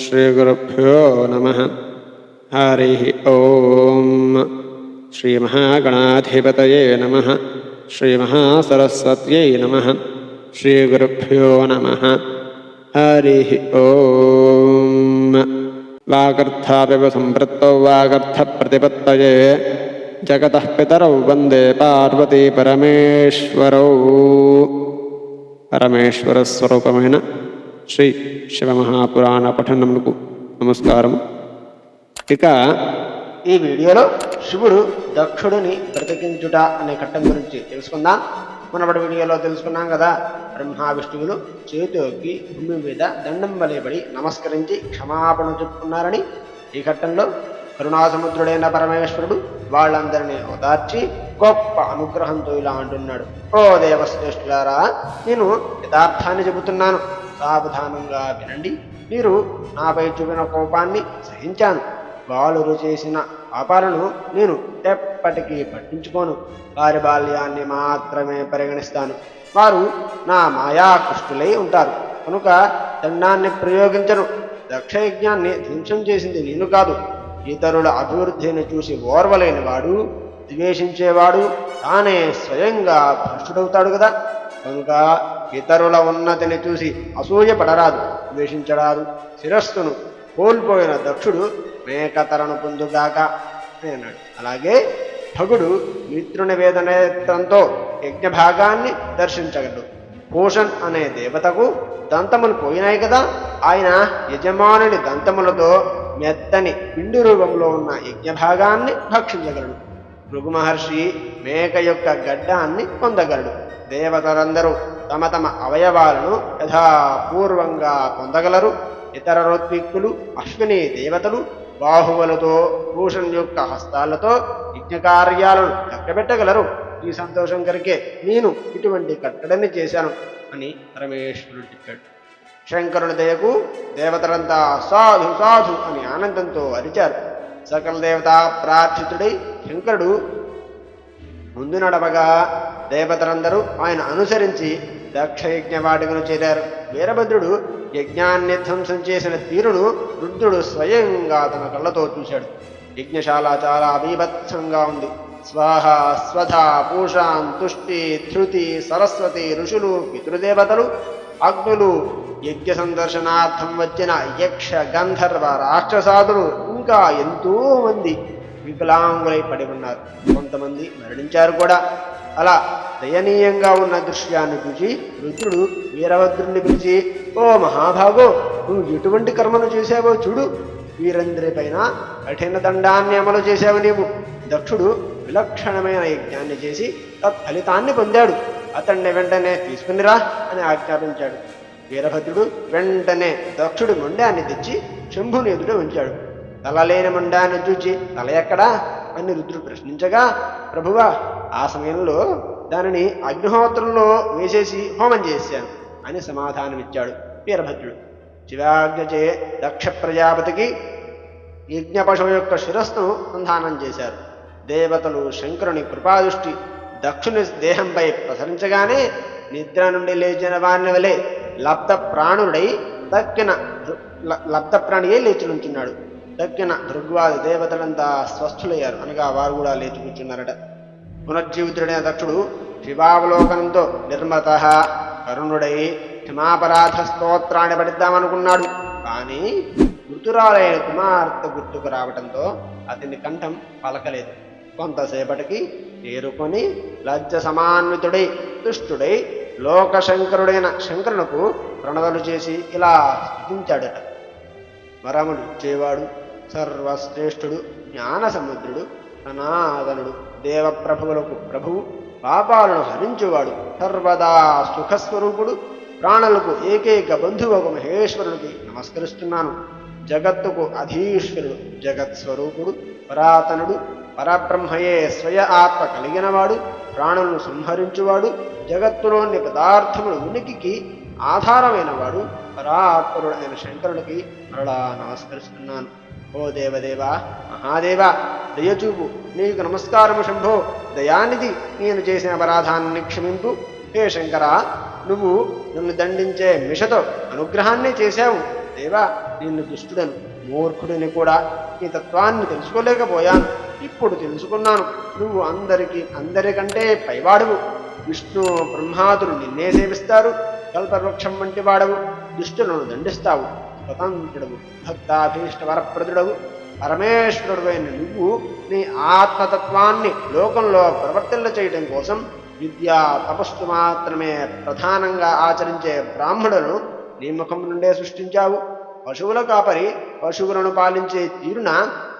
श्रीगुरुभ्यो नमः। हरिः ॐ। श्रीमहागणाधिपतये नमः। श्रीमहासरस्वत्यै नमः। श्रीगुरुभ्यो नमः। हरिः ॐ। वागर्थापिव सम्पृक्तौ वागर्थप्रतिपत्तये जगतः पितरौ वन्दे पार्वती परमेश्वरौ। పరమేశ్వరస్వరూపమైన శ్రీ శివమహాపురాణ పఠనమునకు నమస్కారం. ఇక ఈ వీడియోలో శివుడు దక్షుడిని బ్రతికించుట అనే ఘట్టం గురించి తెలుసుకుందాం. మునపటి వీడియోలో తెలుసుకున్నాం కదా, బ్రహ్మ విష్ణువులు చేతికి భూమి మీద దండం వలేబడి నమస్కరించి క్షమాపణ చెప్పుకున్నారని, ఈ ఘట్టంలో కరుణాసముద్రుడైన పరమేశ్వరుడు వాళ్ళందరినీ ఓదార్చి గొప్ప అనుగ్రహంతో ఇలా అంటున్నాడు: ఓ దేవశ్రేష్ఠులారా, నేను యథార్థాన్ని చెబుతున్నాను, సావధానంగా వినండి. మీరు నాపై చూపిన కోపాన్ని సహించాను. బాలురు చేసిన పాపాలను నేను ఎప్పటికీ పట్టించుకోను. వారి బాల్యాన్ని మాత్రమే పరిగణిస్తాను. వారు నా మాయాకృష్టులై ఉంటారు కనుక దండాన్ని ప్రయోగించను. దక్షయజ్ఞాన్ని ధ్వంసం చేసింది నేను కాదు. ఇతరుల అభివృద్ధిని చూసి ఓర్వలేని వాడు, ద్వేషించేవాడు తానే స్వయంగా భ్రష్టుడవుతాడు కదా. కనుక ఇతరుల ఉన్నతిని చూసి అసూయపడరాదు, ద్వేషించరాదు. శిరస్సును కోల్పోయిన దక్షుడు మేకతరను పొందుగాక అని అన్నాడు. అలాగే భగుడు మిత్రుని వేదనేత్రంతో యజ్ఞభాగాన్ని దర్శించగలడు. భూషణ్ అనే దేవతకు దంతములు పోయినాయి కదా, ఆయన యజమానుని దంతములతో మెత్తని పిండి రూపంలో ఉన్న యజ్ఞభాగాన్ని భక్షించగలడు. భృగు మహర్షి మేక యొక్క గడ్డాన్ని పొందగలడు. దేవతలందరూ తమ తమ అవయవాలను యథాపూర్వంగా పొందగలరు. ఇతర ఋత్విక్కులు, అశ్విని దేవతలు బాహువులతో, భూషణ్ యొక్క హస్తాలతో యజ్ఞకార్యాలను చక్కబెట్టగలరు. ఈ సంతోషం కరికే నేను ఇటువంటి కట్టడని చేశాను అని పరమేశ్వరుడు చెప్పాడు. శంకరుని దయకు దేవతలంతా సాధు సాధు అని ఆనందంతో అరిచారు. సకల దేవతా ప్రార్థితుడై శంకరుడు ముందు నడవగా దేవతలందరూ ఆయన అనుసరించి దక్షయజ్ఞ వాటికను చేరారు. వీరభద్రుడు యజ్ఞాన్ని ధ్వంసం చేసిన తీరును రుద్రుడు స్వయంగా తన కళ్ళతో చూశాడు. యజ్ఞశాల చాలా బీభత్సంగా ఉంది. స్వాహ, స్వధ, పూషాం, తుష్టి, ధృతి, సరస్వతి, ఋషులు, పితృదేవతలు, అగ్నులు, యజ్ఞ సందర్శనార్థం వచ్చిన యక్ష, గంధర్వ, రాక్షసాదులు, ఇంకా ఎంతో మంది వికలాంగులై పడి ఉన్నారు. కొంతమంది మరణించారు కూడా. అలా దయనీయంగా ఉన్న దృశ్యాన్ని చూసి రుద్రుడు వీరభద్రుడిని పిలిచి, ఓ మహాభాగో, నువ్వు ఎటువంటి కర్మను చేశావో చూడు. వీరందరిపైన కఠిన దండాన్ని అమలు చేశావు నీవు. దక్షుడు విలక్షణమైన యజ్ఞాన్ని చేసి తత్ఫలితాన్ని పొందాడు. అతన్ని వెంటనే తీసుకునిరా అని ఆజ్ఞాపించాడు. వీరభద్రుడు వెంటనే దక్షుడి మొండాన్ని తెచ్చి శంభుని ఎదుట ఉంచాడు. తలలేని మొండాన్ని చూచి, తల ఎక్కడా అని రుద్రుడు ప్రశ్నించగా, ప్రభువా, ఆ సమయంలో దానిని అగ్నిహోత్రంలో వేసేసి హోమం చేశాను అని సమాధానమిచ్చాడు వీరభద్రుడు. శివాజ్ఞచే దక్ష ప్రజాపతికి యజ్ఞపశువు యొక్క శిరస్సును సంధానం చేశారు. దేవతలు శంకరుని కృపాదృష్టి దక్షుని దేహంపై ప్రసరించగానే నిద్ర నుండి లేచిన వారిని వలె లబ్ధ ప్రాణియే లేచి నుంచున్నాడు. దక్కిన దృగ్వాది దేవతలంతా స్వస్థులయ్యారు, అనగా వారు కూడా లేచి కూర్చున్నారట. పునర్జీవితుడైన దక్షుడు శివావలోకనంతో నిర్మత కరుణుడై క్షమాపరాధ స్తోత్రాన్ని పడిద్దామనుకున్నాడు. కానీ మృతురాలైన కుమార్తె గుర్తుకు రావటంతో అతని కంఠం పలకలేదు. కొంతసేపటికి తేరుకొని లజ్జ సమాన్వితుడై దుష్టుడై లోకశంకరుడైన శంకరునకు ప్రణదలు చేసి ఇలా స్తుతించాడట: వరములు ఇచ్చేవాడు, సర్వశ్రేష్ఠుడు, జ్ఞాన సముద్రుడు, సనాతనుడు, దేవప్రభువులకు ప్రభువు, పాపాలను హరించువాడు, సర్వదా సుఖస్వరూపుడు, ప్రాణులకు ఏకైక బంధువకు మహేశ్వరుడికి నమస్కరిస్తున్నాను. జగత్తుకు అధీశ్వరుడు, జగత్స్వరూపుడు, పురాతనుడు, పరబ్రహ్మయే స్వయ ఆత్మ కలిగినవాడు, ప్రాణులను సంహరించువాడు, జగత్తులోని పదార్థముల ఉనికికి ఆధారమైన వాడు, పరాత్పరుడు అయిన శంకరుడికి మరలా నమస్కరిస్తున్నాను. ఓ దేవదేవ, మహాదేవ, దయచూపు, నీకు నమస్కారము శంభో, దయానిధి, నేను చేసిన అపరాధాన్ని క్షమింపు. హే శంకర, నువ్వు నన్ను దండించే మిషతో అనుగ్రహాన్ని చేశావు. దేవా, నిన్ను దుష్టుడను మూర్ఖుడిని కూడా ఈ తత్వాన్ని తెలుసుకోలేకపోయాను. ఇప్పుడు తెలుసుకున్నాను. నువ్వు అందరికంటే పైవాడువు. విష్ణు బ్రహ్మాదులు నిన్నే సేవిస్తారు. కల్పవృక్షం వంటి వాడవు. దుష్టులను దండిస్తావు. స్వతంత్రుడవు, భక్తాభీష్ట వరప్రదుడవు, పరమేశ్వరుడైన నువ్వు నీ ఆత్మతత్వాన్ని లోకంలో ప్రవర్తిల్ల చేయటం కోసం విద్యా తపస్సు మాత్రమే ప్రధానంగా ఆచరించే బ్రాహ్మణులను నీ ముఖం నుండే సృష్టించావు. పశువుల కాపరి పశువులను పాలించే తీరున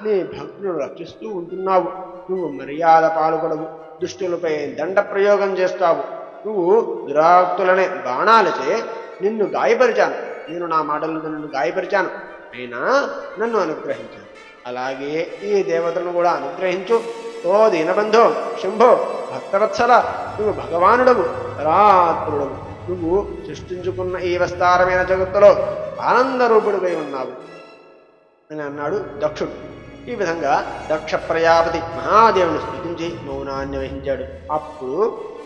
నీ భక్తులను రక్షిస్తూ ఉంటున్నావు. నువ్వు మర్యాద పాల్గొడవు. దుష్టులపై దండ ప్రయోగం చేస్తావు. నువ్వు దురాక్తులనే బాణాలచే నిన్ను గాయపరిచాను. నేను నా మాటలతో నిన్ను గాయపరిచాను, అయినా నన్ను అనుగ్రహించాను. అలాగే ఈ దేవతలను కూడా అనుగ్రహించు. ఓ దీనబంధో శంభో భక్తవత్సల, నువ్వు భగవానుడవు, పరాత్ముడవు. నువ్వు సృష్టించుకున్న ఈ విస్తారమైన జగత్తులో ఆనందరూపుడుపై ఉన్నావు అని అన్నాడు దక్షుడు. ఈ విధంగా దక్ష ప్రజాపతి మహాదేవుని స్తుతించి మౌనాన్ని వహించాడు. అప్పుడు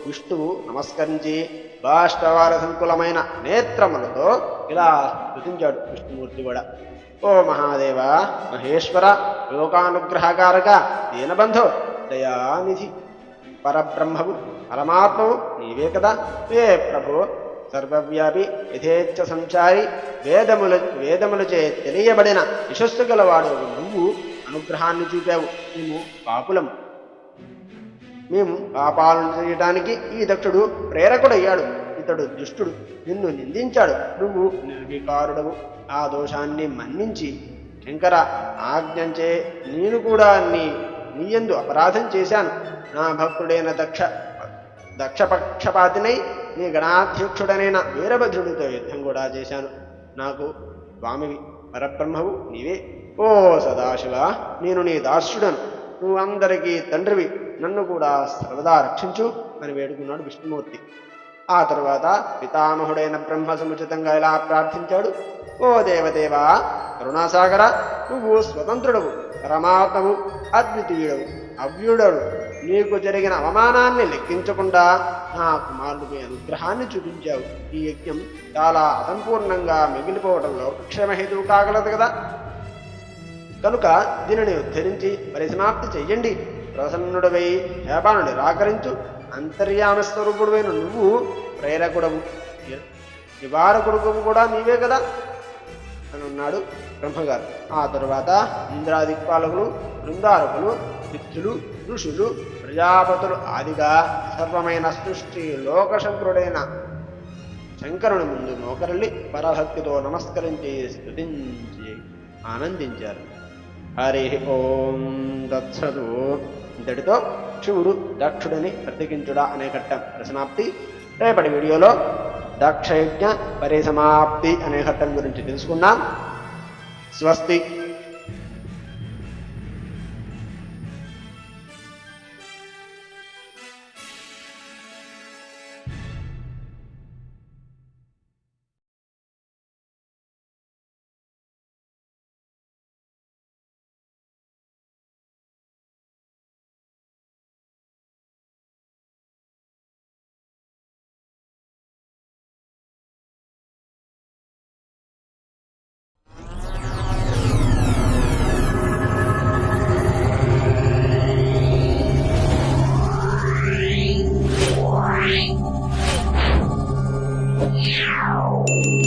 విష్ణువు నమస్కరించి బాష్టవార సంకులమైన నేత్రములతో ఇలా స్తుతించాడు విష్ణుమూర్తి కూడా. ఓ మహాదేవ, మహేశ్వర, లోకానుగ్రహకారక, దీనబంధో, దయానిధి, పరబ్రహ్మవు, పరమాత్మవు నీవే కదా. ఏ ప్రభు, సర్వవ్యాపి, యథేచ్ఛ సంచారి, వేదములచే తెలియబడిన యశస్సు గలవాడు నువ్వు అనుగ్రహాన్ని చూపావు. మేము పాపులం. మేము పాపాలను చేయటానికి ఈ దక్షుడు ప్రేరకుడయ్యాడు. ఇతడు దుష్టుడు, నిన్ను నిందించాడు. నువ్వు నిర్వికారుడవు. ఆ దోషాన్ని మన్నించి శంకర ఆజ్ఞంచే నేను కూడా నీయందు అపరాధం చేశాను. నా భక్తుడైన దక్షపక్షపాతినై నీ గణాధ్యక్షుడనైన వీరభద్రుడితో యుద్ధం కూడా చేశాను. నాకు స్వామివి, పరబ్రహ్మవు నీవే. ఓ సదాశివ, నేను నీ దాస్యుడను. నువ్వు అందరికీ తండ్రివి. నన్ను కూడా సర్వదా రక్షించు అని వేడుకున్నాడు విష్ణుమూర్తి. ఆ తరువాత పితామహుడైన బ్రహ్మ సముచితంగా ఇలా ప్రార్థించాడు. ఓ దేవదేవా, కరుణాసాగర, నువ్వు స్వతంత్రుడవు, పరమాత్మవు, అద్వితీయుడవు, అవ్యుడవు. నీకు జరిగిన అవమానాన్ని లెక్కించకుండా నా కుమారుడిపై అనుగ్రహాన్ని చూపించావు. ఈ యజ్ఞం చాలా అసంపూర్ణంగా మిగిలిపోవడంలో క్షమహేతువు కాగలదు కదా. కనుక దీనిని ఉద్ధరించి పరిసమాప్తి చెయ్యండి. ప్రసన్నుడవై శాపాను నిరాకరించు. అంతర్యామ స్వరూపుడువైన నువ్వు ప్రేరకుడవు, నివారకుడు కూడా నీవే కదా అని అన్నాడు బ్రహ్మగారు. ఆ తరువాత ఇంద్రాదిక్పాలకులు, బృందారకులు, సిద్ధులు, ఋషులు, ప్రజాపతులు ఆదిగా సర్వమైన సృష్టి లోకశంకరుడైన శంకరుని ముందు మోకరిల్లి పరభక్తితో నమస్కరించి స్తుతించి ఆనందించారు. హరి ఓం తత్సదు. ఇంతటితో శివుడు దక్షుడిని ప్రత్యేకించుడా అనే ఘట్టం పరిసమాప్తి. రేపటి వీడియోలో దక్షయజ్ఞ పరిసమాప్తి అనే ఘట్టం గురించి తెలుసుకున్నాం. స్వస్తి. Meow.